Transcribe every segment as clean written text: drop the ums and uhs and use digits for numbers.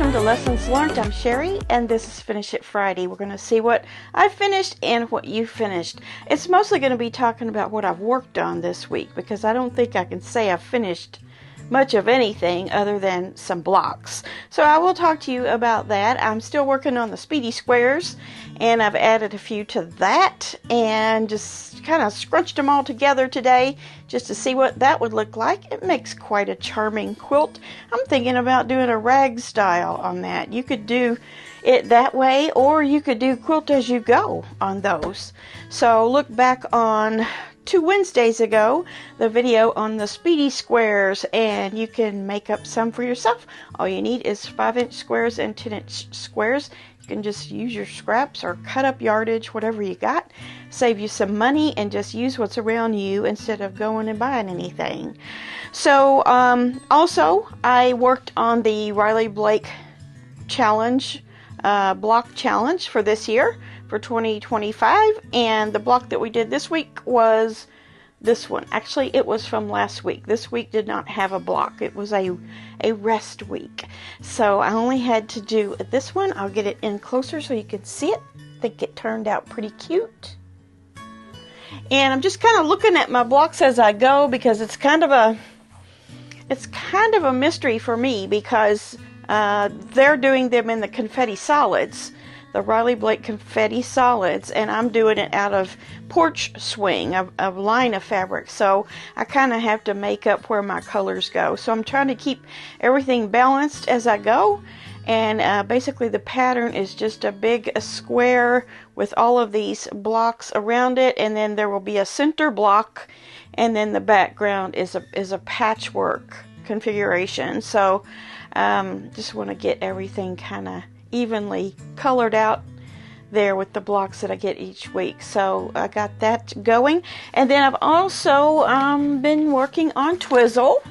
welcome to Lessons Learned. I'm Sherry, and this is Finish It Friday. We're going to see what I finished and what you finished. It's mostly going to be talking about what I've worked on this week, because I don't think I can say I've finished much of anything other than some blocks. So I will talk to you about that. I'm still working on the Speedy squares, and I've added a few to that, and just kind of scrunched them all together today just to see what that would look like. It makes quite a charming quilt. I'm thinking about doing a rag style on that. You could do it that way, or you could do quilt as you go on those. So look back on 2 Wednesdays ago, the video on the Speedy squares, and you can make up some for yourself. All you need is 5-inch squares and 10-inch squares. You can just use your scraps or cut up yardage, whatever you got. Save you some money and just use what's around you instead of going and buying anything. So also I worked on the Riley Blake challenge, block challenge for this year, for 2025, and the block that we did this week was this one. Actually, it was from last week. This week did not have a block. It was a rest week. So I only had to do this one. I'll get it in closer so you can see it. I think it turned out pretty cute. And I'm just kind of looking at my blocks as I go, because it's kind of a mystery for me, because they're doing them in the confetti solids, the Riley Blake confetti solids, and I'm doing it out of porch swing, a line of fabric. So I kind of have to make up where my colors go. So I'm trying to keep everything balanced as I go. And basically the pattern is just a big square with all of these blocks around it, and then there will be a center block, and then the background is a patchwork configuration. So just want to get everything kind of evenly colored out there with the blocks that I get each week. So I got that going. And then I've also been working on Twizzle.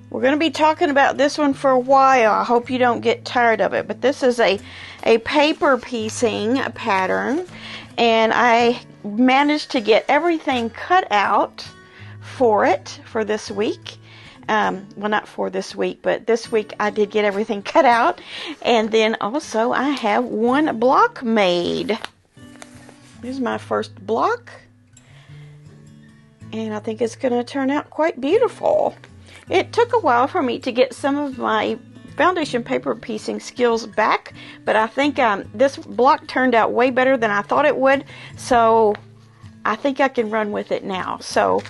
We're going to be talking about this one for a while. I hope you don't get tired of it. But this is a paper piecing pattern, and I managed to get everything cut out for it for this week. Well, not for this week, but this week I did get everything cut out. And then also I have one block made. Here's my first block, and I think it's going to turn out quite beautiful. It took a while for me to get some of my foundation paper piecing skills back, but I think this block turned out way better than I thought it would, so I think I can run with it now. So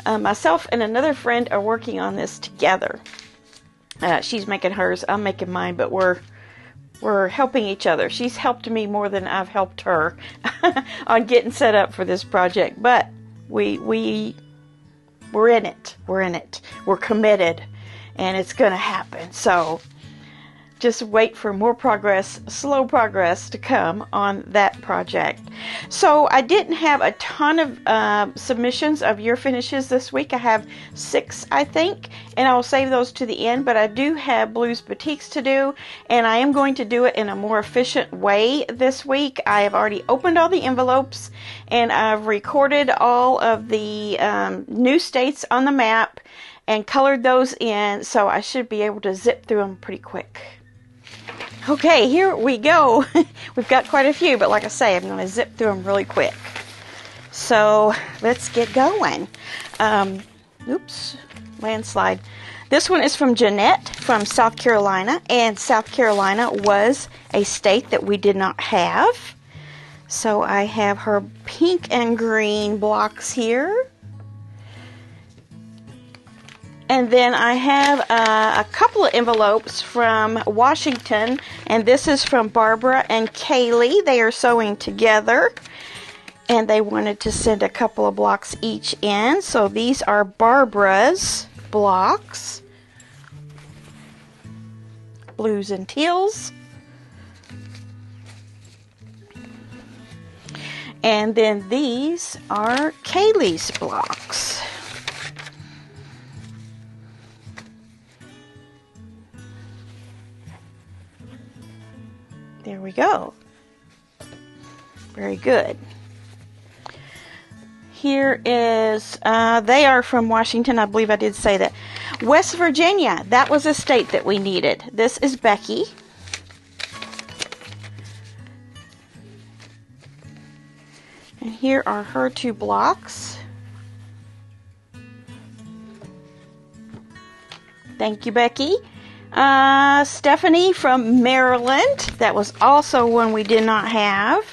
myself and another friend are working on this together. She's making hers, I'm making mine, but we're helping each other. She's helped me more than I've helped her on getting set up for this project. But we're in it. We're committed, and it's going to happen. So just wait for more progress, slow progress to come on that project. So I didn't have a ton of submissions of your finishes this week. I have 6, I think, and I'll save those to the end. But I do have Blues Batiks to do, and I am going to do it in a more efficient way this week. I have already opened all the envelopes, and I've recorded all of the new states on the map and colored those in, so I should be able to zip through them pretty quick. Okay, here we go. We've got quite a few, but like I say, I'm going to zip through them really quick. So let's get going. Oops, landslide. This one is from Jeanette from South Carolina, and South Carolina was a state that we did not have. So I have her pink and green blocks here. And then I have a couple of envelopes from Washington, and this is from Barbara and Kaylee. They are sewing together, and they wanted to send a couple of blocks each in. So these are Barbara's blocks, blues and teals. And then these are Kaylee's blocks. There we go. Very good. Here is, they are from Washington. I believe I did say that. West Virginia, that was a state that we needed. This is Becky. And here are her 2 blocks. Thank you, Becky. Stephanie from Maryland. That was also one we did not have.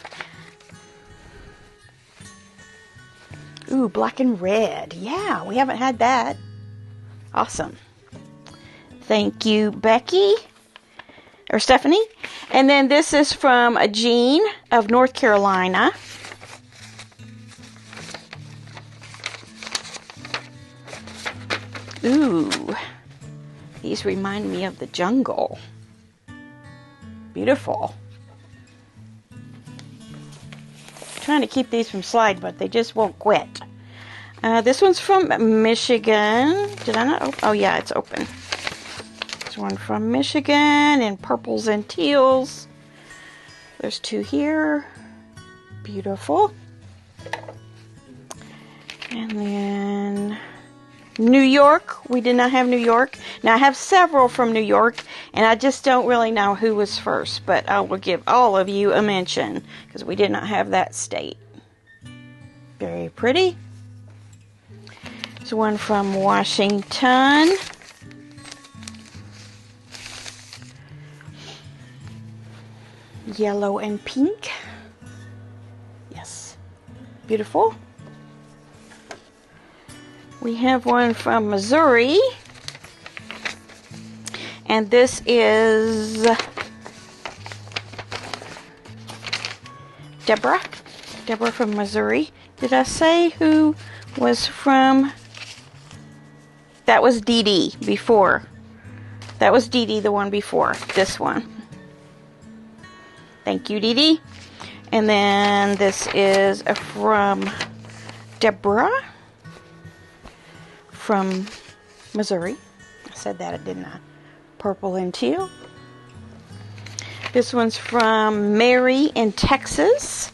Ooh, black and red. Yeah, we haven't had that. Awesome. Thank you, Becky. Or Stephanie. And then this is from Jean of North Carolina. Ooh. These remind me of the jungle. Beautiful. Trying to keep these from slide, but they just won't quit. This one's from Michigan. Did I not open? Oh yeah, it's open. This one from Michigan in purples and teals. There's 2 here. Beautiful. And then New York. We did not have New York. Now I have several from New York, and I just don't really know who was first, but I will give all of you a mention because we did not have that state. Very pretty. There's one from Washington. Yellow and pink. Yes. Beautiful. We have one from Missouri. And this is Deborah. Deborah from Missouri. Did I say who was from? That was Dee Dee before. That was Dee Dee, the one before. This one. Thank you, Dee Dee. And then this is from Deborah from Missouri. I said that, didn't I? Purple and teal. This one's from Mary in Texas.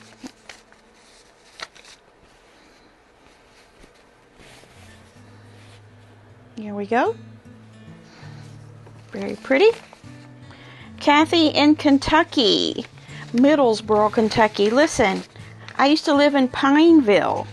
Here we go. Very pretty. Kathy in Kentucky. Middlesboro, Kentucky. Listen, I used to live in Pineville.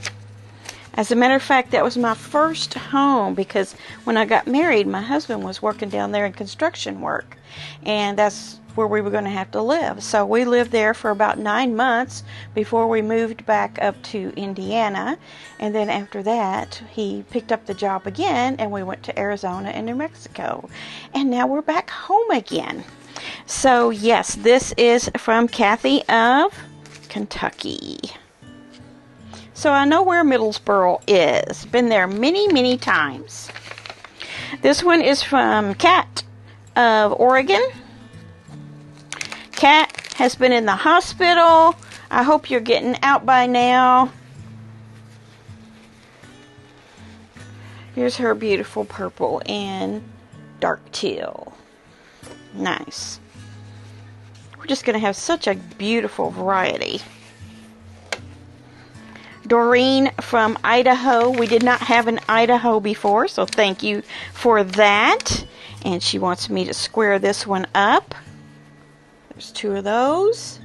As a matter of fact, that was my first home because when I got married, my husband was working down there in construction work. And that's where we were going to have to live. So we lived there for about 9 months before we moved back up to Indiana. And then after that, he picked up the job again and we went to Arizona and New Mexico. And now we're back home again. So yes, this is from Kathy of Kentucky. So I know where Middlesboro is. Been there many, many times. This one is from Kat of Oregon. Kat has been in the hospital. I hope you're getting out by now. Here's her beautiful purple and dark teal. Nice. We're just going to have such a beautiful variety. Doreen from Idaho. We did not have an Idaho before, so thank you for that. And she wants me to square this one up. There's 2 of those.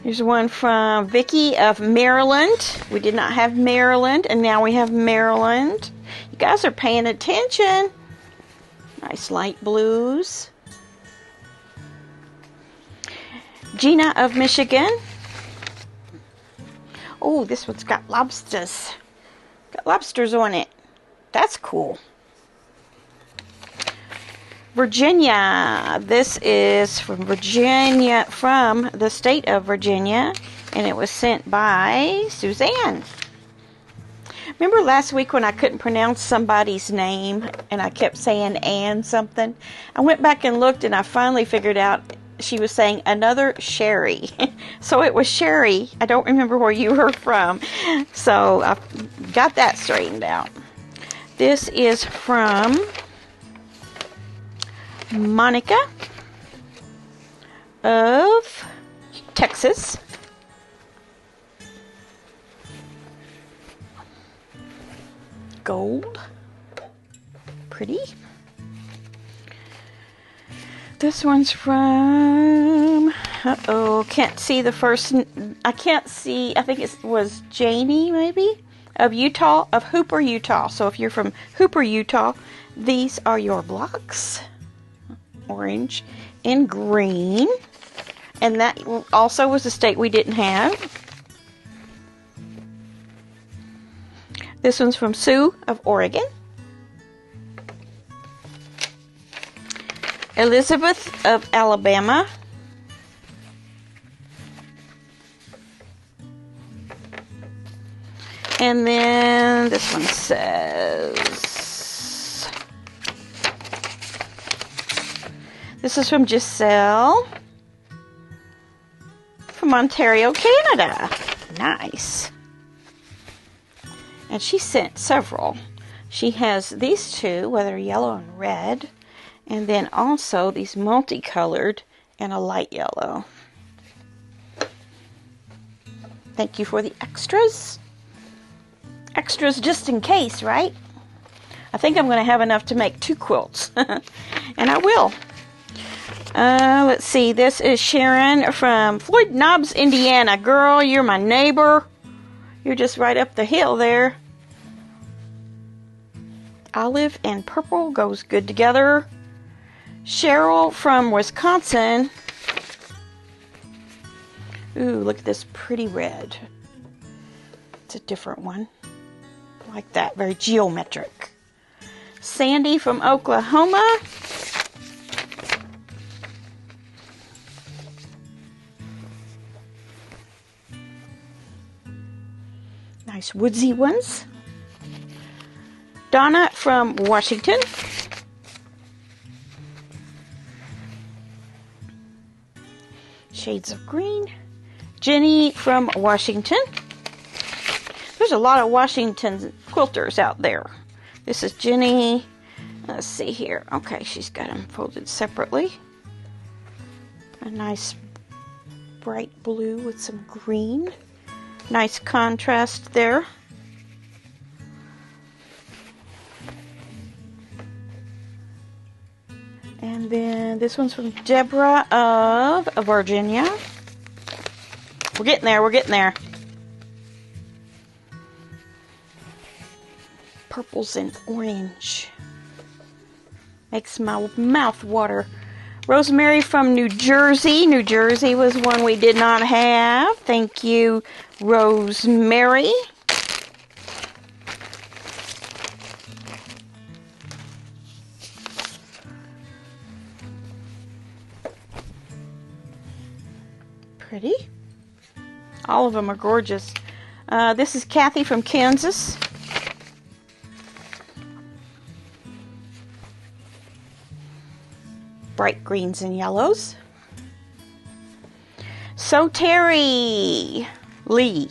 Here's one from Vicki of Maryland. We did not have Maryland, and now we have Maryland. You guys are paying attention. Nice light blues. Gina of Michigan. Oh, this one's got lobsters. Got lobsters on it. That's cool. Virginia. This is from Virginia, from the state of Virginia, and it was sent by Suzanne. Remember last week when I couldn't pronounce somebody's name and I kept saying "and" something? I went back and looked and I finally figured out she was saying another Sherry. So it was Sherry. I don't remember where you were from. So I got that straightened out. This is from Monica of Texas. gold. Pretty. This one's from, can't see the first, I can't see, I think it was Janie maybe, of Utah, of Hooper, Utah. So if you're from Hooper, Utah, these are your blocks. Orange and green. And that also was a state we didn't have. This one's from Sue of Oregon. Elizabeth of Alabama. And then this one says, this is from Giselle from Ontario, Canada. Nice. And she sent several. She has these two, whether yellow and red, and then also these multicolored and a light yellow. Thank you for the extras. Extras just in case, right? I think I'm going to have enough to make 2 quilts. And I will. Let's see. This is Sharon from Floyd Knobs, Indiana. Girl, you're my neighbor. You're just right up the hill there. Olive and purple goes good together. Cheryl from Wisconsin. Ooh, look at this pretty red. It's a different one. Like that, very geometric. Sandy from Oklahoma. Nice woodsy ones. Donna from Washington. Shades of green. Jenny from Washington. There's a lot of Washington quilters out there. This is Jenny. Let's see here. Okay, she's got them folded separately. A nice bright blue with some green. Nice contrast there. And then this one's from Deborah of Virginia. We're getting there, we're getting there. Purples and orange. Makes my mouth water. Rosemary from New Jersey. New Jersey was one we did not have. Thank you, Rosemary. Pretty. All of them are gorgeous. This is Kathy from Kansas. Bright greens and yellows. So Terry Lee.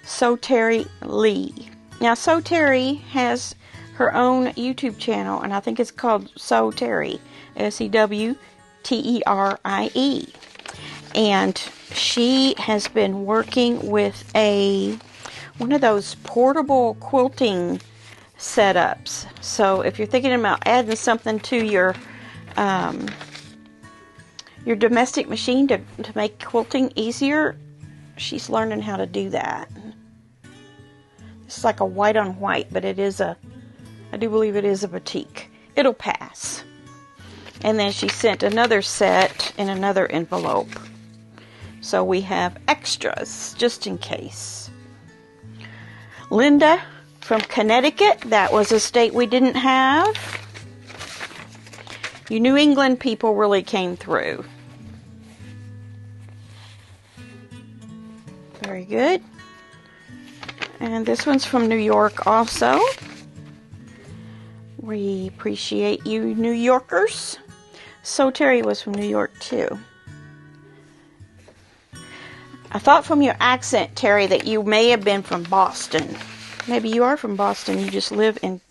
So Terry Lee. Now So Terry has her own YouTube channel, and I think it's called So Terry. SEWTERIE. And she has been working with one of those portable quilting setups. So if you're thinking about adding something to your domestic machine to make quilting easier, she's learning how to do that. It's like a white on white, but I do believe it is a Batik. It'll pass. And then she sent another set in another envelope. So we have extras, just in case. Linda from Connecticut. That was a state we didn't have. You New England people really came through. Very good. And this one's from New York also. We appreciate you, New Yorkers. So Terry was from New York too. I thought from your accent, Terry, that you may have been from Boston. Maybe you are from Boston. You just live in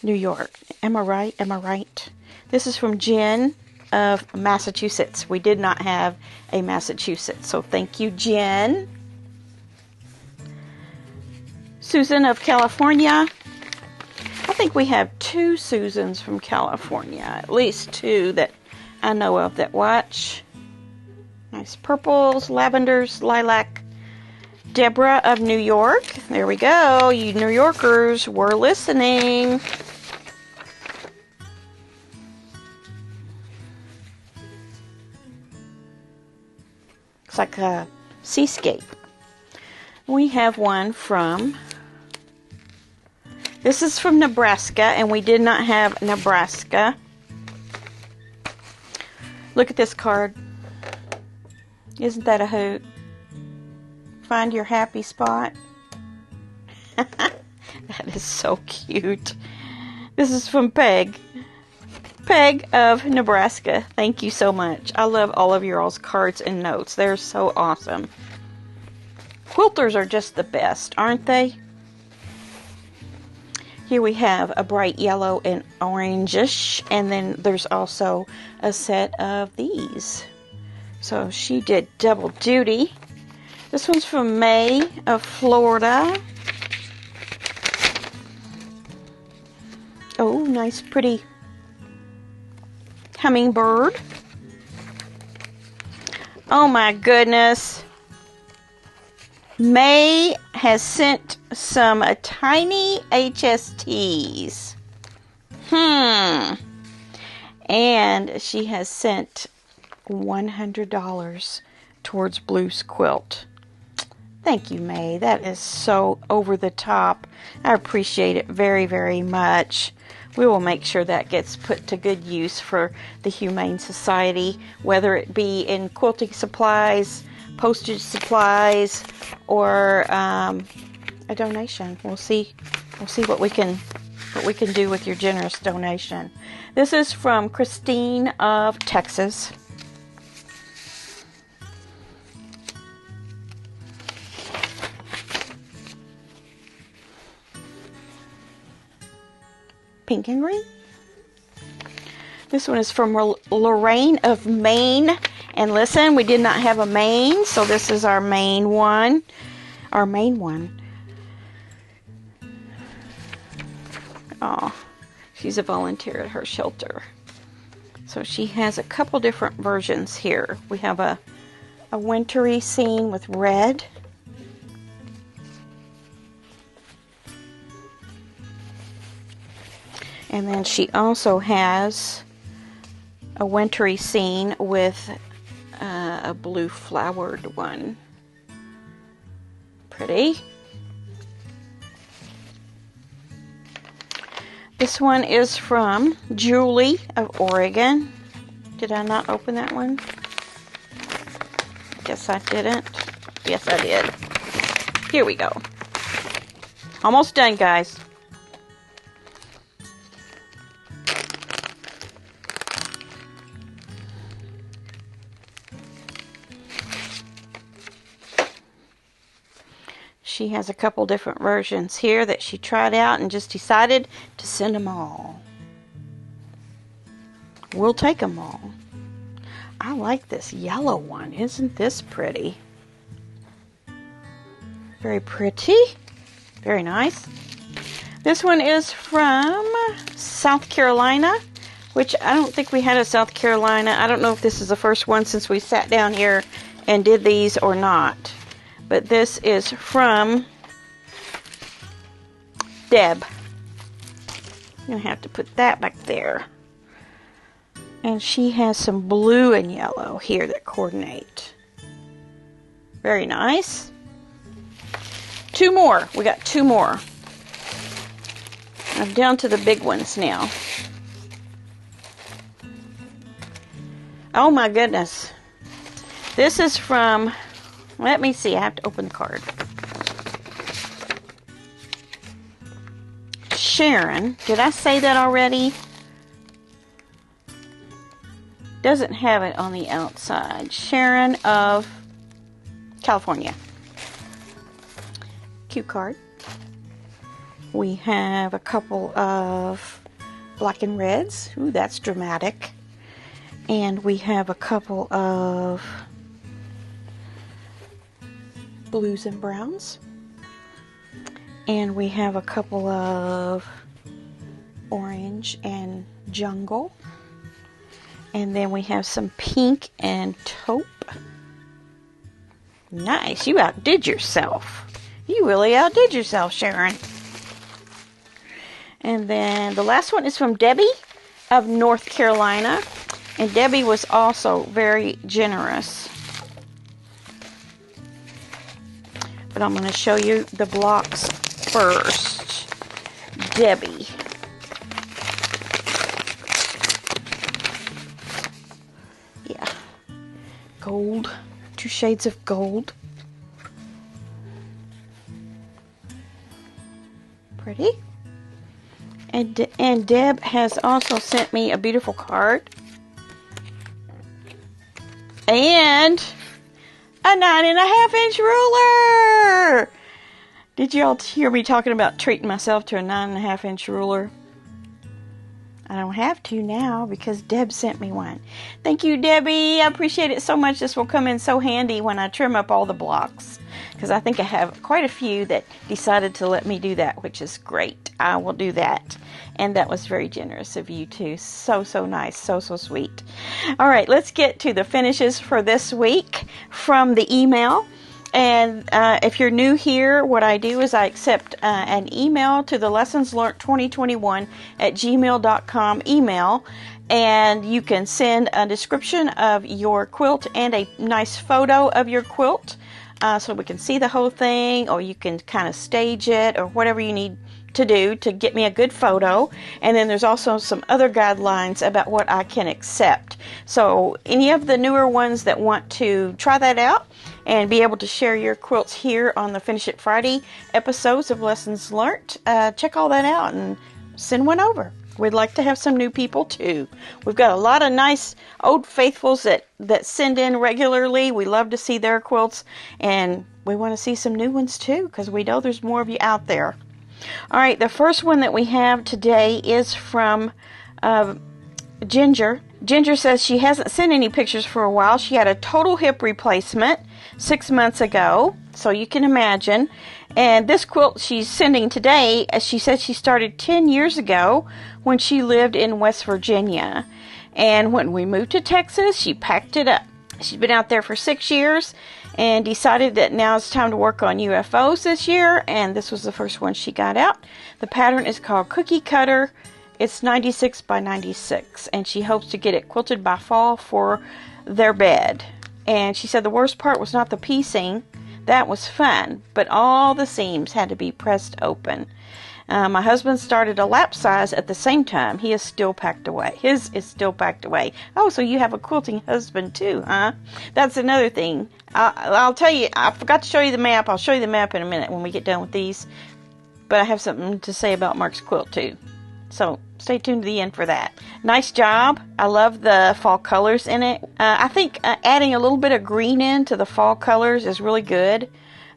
New York. Am I right? Am I right? This is from Jen of Massachusetts. We did not have a Massachusetts, so thank you, Jen. Susan of California. think we have 2 Susans from California, at least 2 that I know of that watch. Nice purples, lavenders, lilac. Deborah of New York. There we go. You New Yorkers were listening. Looks like a seascape. We have one from, this is from Nebraska, and we did not have Nebraska. Look at this card. Isn't that a hoot? Find your happy spot. That is so cute. This is from Peg. Peg of Nebraska. Thank you so much. I love all of your all's cards and notes. They're so awesome. Quilters are just the best, aren't they? Here we have a bright yellow and orangish, and then there's also a set of these. So she did double duty. This one's from May of Florida. Oh, nice pretty hummingbird. Oh my goodness. May has sent some tiny HSTs. And she has sent $100 towards Blue's quilt. Thank you, May. That is so over the top. I appreciate it very, very much. We will make sure that gets put to good use for the Humane Society, whether it be in quilting supplies, postage supplies, or a donation. We'll see what we can do with your generous donation. This is from Christine of Texas. Pink and green. This one is from Lorraine of Maine. And listen, we did not have a Maine, so this is our main one. Our main one. Oh, she's a volunteer at her shelter. So she has a couple different versions here. We have a wintry scene with red. And then she also has a wintry scene with a blue flowered one. Pretty. This one is from Julie of Oregon. Did I not open that one? Guess I didn't. Yes, I did. Here we go. Almost done, guys. She has a couple different versions here that she tried out and just decided to send them all. We'll take them all. I like this yellow one. Isn't this pretty? Very pretty. Very nice. This one is from South Carolina, which I don't think we had a South Carolina. I don't know if this is the first one since we sat down here and did these or not. But this is from Deb. I'm going to have to put that back there. And she has some blue and yellow here that coordinate. Very nice. 2 more. We got 2 more. I'm down to the big ones now. Oh my goodness. This is from... Let me see. I have to open the card. Sharon. Did I say that already? Doesn't have it on the outside. Sharon of California. Cute card. We have a couple of black and reds. Ooh, that's dramatic. And we have a couple of blues and browns, and we have a couple of orange and jungle. And then we have some pink and taupe. Nice. You outdid yourself. You really outdid yourself, Sharon. And then the last one is from Debbie of North Carolina. And Debbie was also very generous. But I'm going to show you the blocks first. Debbie. Yeah. Gold. 2 shades of gold. Pretty. And Deb has also sent me a beautiful card. And a 9.5-inch ruler. Did you all hear me talking about treating myself to a 9.5-inch ruler? I don't have to now because Deb sent me one. Thank you, Debbie. I appreciate it so much. This will come in so handy when I trim up all the blocks, because I think I have quite a few that decided to let me do that, which is great. I will do that. And that was very generous of you too. So nice. So sweet. All right, let's get to the finishes for this week from the email. And if you're new here, what I do is I accept an email to the LessonsLearnt2021@gmail.com email. And you can send a description of your quilt and a nice photo of your quilt so we can see the whole thing, or you can kind of stage it, or whatever you need to do to get me a good photo. And then there's also some other guidelines about what I can accept. So any of the newer ones that want to try that out and be able to share your quilts here on the Finish It Friday episodes of Lessons Learnt, check all that out and send one over. We'd like to have some new people too. We've got a lot of nice old faithfuls that send in regularly. We love to see their quilts, and we want to see some new ones too, because we know there's more of you out there. All right, the first one that we have today is from Ginger. Ginger says she hasn't sent any pictures for a while. She had a total hip replacement 6 months ago, so you can imagine. And this quilt she's sending today, as she said, she started 10 years ago when she lived in West Virginia. And when we moved to Texas, she packed it up. She's been out there for 6 years and decided that now it's time to work on UFOs this year, and this was the first one she got out. The pattern is called Cookie Cutter. It's 96 by 96, and she hopes to get it quilted by fall for their bed. And she said the worst part was not the piecing. That was fun, but all the seams had to be pressed open. My husband started a lap size at the same time. He is still packed away. His is still packed away. Oh, so you have a quilting husband too, huh? That's another thing. I'll tell you, I forgot to show you the map. I'll show you the map in a minute when we get done with these. But I have something to say about Mark's quilt too. So stay tuned to the end for that. Nice job. I love the fall colors in it. I think adding a little bit of green into the fall colors is really good.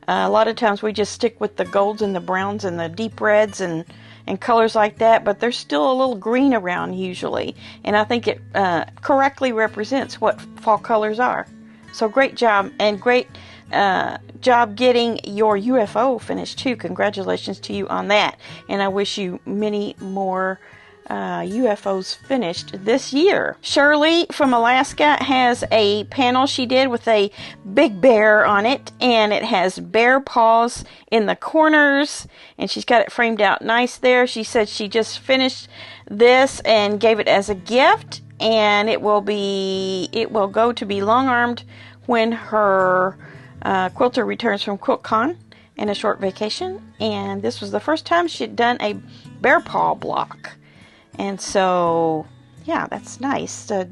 A lot of times we just stick with the golds and the browns and the deep reds and colors like that, but there's still a little green around usually. And I think it correctly represents what fall colors are. So great job, and great job getting your UFO finished too. Congratulations to you on that. And I wish you many more UFOs finished this year. Shirley from Alaska has a panel she did with a big bear on it, and it has bear paws in the corners, and she's got it framed out nice there. She said she just finished this and gave it as a gift, and it will go to be long-armed when her quilter returns from QuiltCon in a short vacation. And this was the first time she'd done a bear paw block. And so, yeah, that's nice to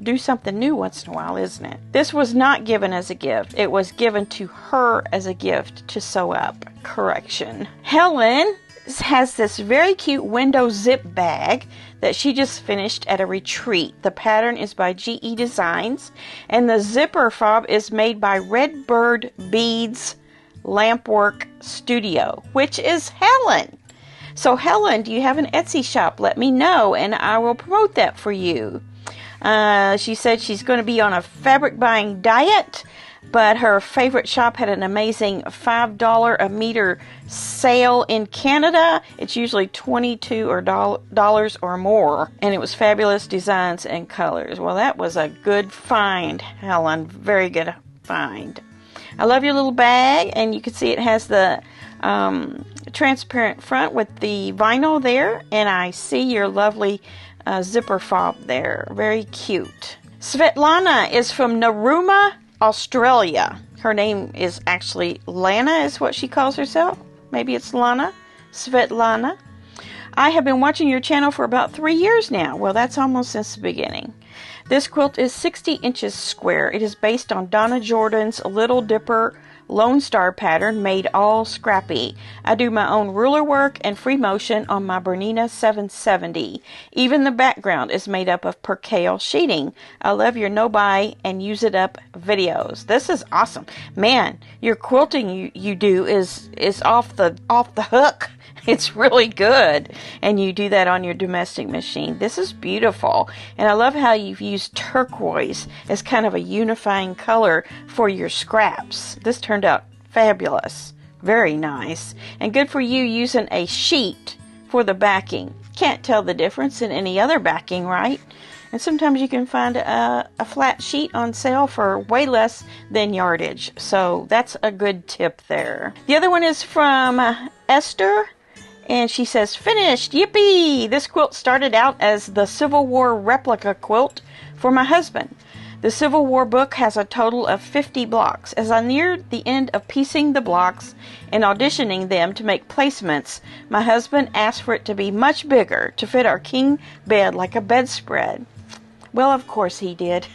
do something new once in a while, isn't it? This was not given as a gift. It was given to her as a gift to sew up. Correction. Helen has this very cute window zip bag that she just finished at a retreat. The pattern is by GE Designs, and the zipper fob is made by Redbird Beads Lampwork Studio, which is Helen. So Helen, do you have an Etsy shop? Let me know, and I will promote that for you. She said she's going to be on a fabric buying diet. but her favorite shop had an amazing $5 a meter sale in Canada. It's usually $22 or more, and it was fabulous designs and colors. Well, that was a good find, Helen. Very good find. I love your little bag, and you can see it has the transparent front with the vinyl there, and I see your lovely zipper fob there. Very cute. Svetlana is from Narooma, Australia. Her name is actually Lana, is what she calls herself. Maybe it's Lana. Svetlana. I have been watching your channel for about 3 years now. Well, that's almost since the beginning. This quilt is 60 inches square. It is based on Donna Jordan's Little Dipper Lone Star pattern, made all scrappy. I do my own ruler work and free motion on my Bernina 770. Even the background is made up of percale sheeting. I love your no-buy and use it up videos. This is awesome. Man, your quilting you do is off the hook. It's really good, and you do that on your domestic machine. This is beautiful, and I love how you've used turquoise as kind of a unifying color for your scraps. This turned out fabulous. Very nice, and good for you using a sheet for the backing. Can't tell the difference in any other backing, right? And sometimes you can find a flat sheet on sale for way less than yardage, so that's a good tip there. The other one is from Esther. And she says, finished! Yippee! This quilt started out as the Civil War replica quilt for my husband. The Civil War book has a total of 50 blocks. As I neared the end of piecing the blocks and auditioning them to make placements, my husband asked for it to be much bigger to fit our king bed like a bedspread. Well, of course he did.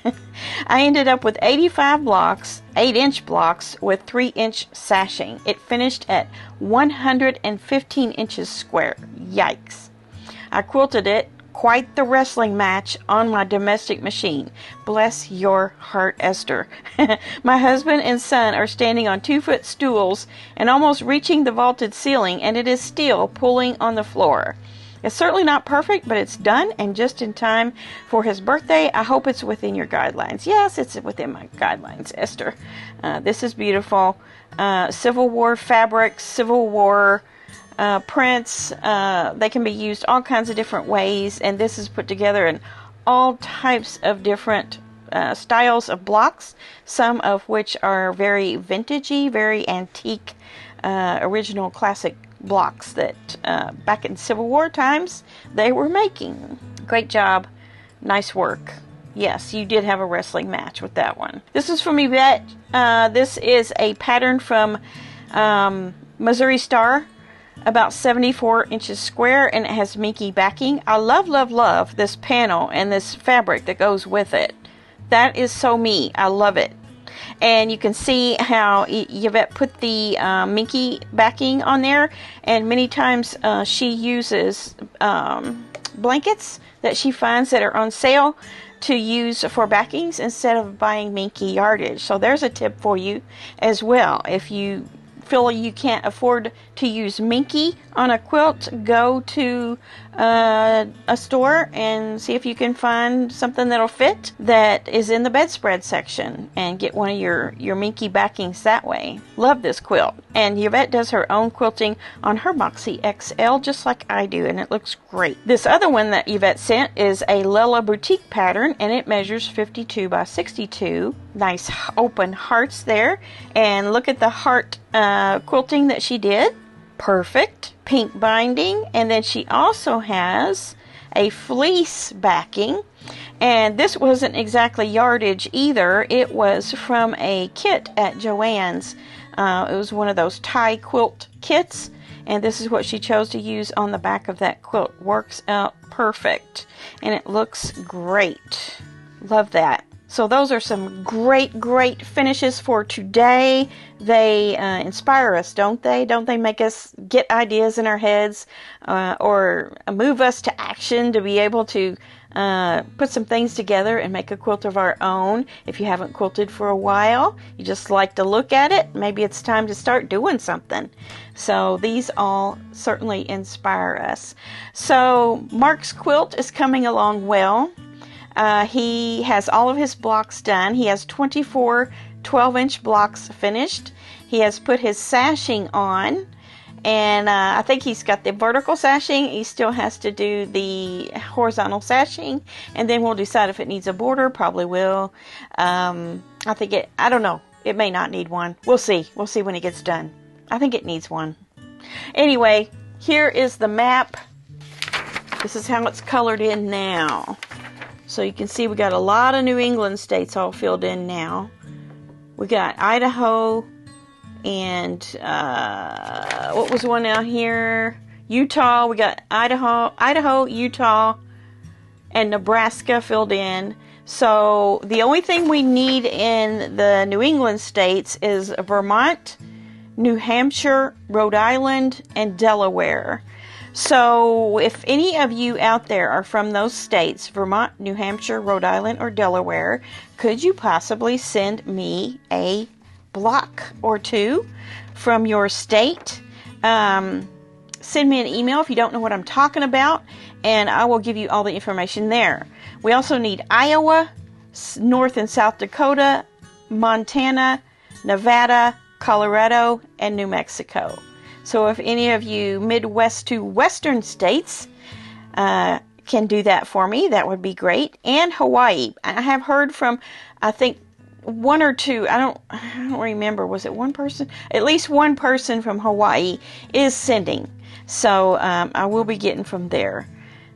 I ended up with 85 blocks, 8-inch blocks with 3-inch sashing. It finished at 115 inches square. Yikes. I quilted it, quite the wrestling match, on my domestic machine. Bless your heart, Esther. My husband and son are standing on 2-foot stools and almost reaching the vaulted ceiling, and it is still pulling on the floor. It's certainly not perfect, but it's done and just in time for his birthday. I hope it's within your guidelines. Yes, it's within my guidelines, Esther. This is beautiful. Civil War fabrics, Civil War prints. They can be used all kinds of different ways, and this is put together in all types of different styles of blocks, some of which are very vintagey, very antique, original classic blocks that back in Civil War times they were making. Great job. Nice work. Yes, you did have a wrestling match with that one. This is from Yvette. This is a pattern from Missouri Star, about 74 inches square, and it has minky backing. I love, love, love this panel and this fabric that goes with it. That is so me. I love it. And you can see how Yvette put the minky backing on there, and many times she uses blankets that she finds that are on sale to use for backings instead of buying minky yardage. So there's a tip for you as well. If you feel you can't afford to use minky on a quilt, go to a store and see if you can find something that'll fit that is in the bedspread section and get one of your minky backings that way. Love this quilt. And Yvette does her own quilting on her Moxie XL just like I do, and it looks great. This other one that Yvette sent is a Lella Boutique pattern, and it measures 52 by 62. Nice open hearts there, and look at the heart quilting that she did. Perfect. Pink binding, and then she also has a fleece backing, and this wasn't exactly yardage either. It was from a kit at Joann's. It was one of those tie quilt kits, and this is what she chose to use on the back of that quilt. Works out perfect, and it looks great. Love that. So those are some great, great finishes for today. They inspire us, don't they? Don't they make us get ideas in our heads or move us to action to be able to put some things together and make a quilt of our own? If you haven't quilted for a while, you just like to look at it, maybe it's time to start doing something. So these all certainly inspire us. So Mark's quilt is coming along well. He has all of his blocks done. He has 24 12-inch blocks finished. He has put his sashing on, and I think he's got the vertical sashing. He still has to do the horizontal sashing, and then we'll decide if it needs a border. Probably will. I don't know. It may not need one. We'll see. We'll see when he gets done. I think it needs one. Anyway, here is the map. This is how it's colored in now. So you can see we got a lot of New England states all filled in now. We got Idaho and what was one out here? Utah. We got Idaho, Utah, and Nebraska filled in. So the only thing we need in the New England states is Vermont, New Hampshire, Rhode Island, and Delaware. So if any of you out there are from those states, Vermont, New Hampshire, Rhode Island, or Delaware, could you possibly send me a block or two from your state? Send me an email if you don't know what I'm talking about, and I will give you all the information there. We also need Iowa, North and South Dakota, Montana, Nevada, Colorado, and New Mexico. So if any of you Midwest to Western states can do that for me, that would be great. And Hawaii. I have heard from, I think, one or two, I don't remember, was it one person? At least one person from Hawaii is sending. So I will be getting from there.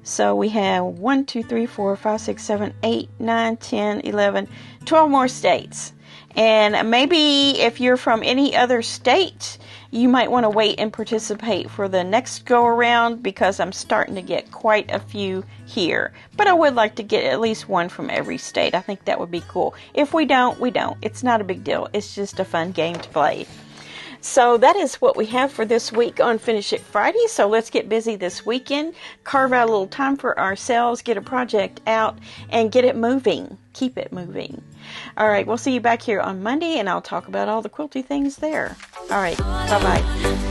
So we have 1, 2, 3, 4, 5, 6, 7, 8, 9, 10, 11, 12 more states. And maybe if you're from any other state, you might want to wait and participate for the next go around, because I'm starting to get quite a few here. But I would like to get at least one from every state. I think that would be cool. If we don't, we don't. It's not a big deal. It's just a fun game to play. So that is what we have for this week on Finish It Friday. So let's get busy this weekend, carve out a little time for ourselves, get a project out, and get it moving. Keep it moving. All right, we'll see you back here on Monday, and I'll talk about all the quilty things there. All right, bye-bye.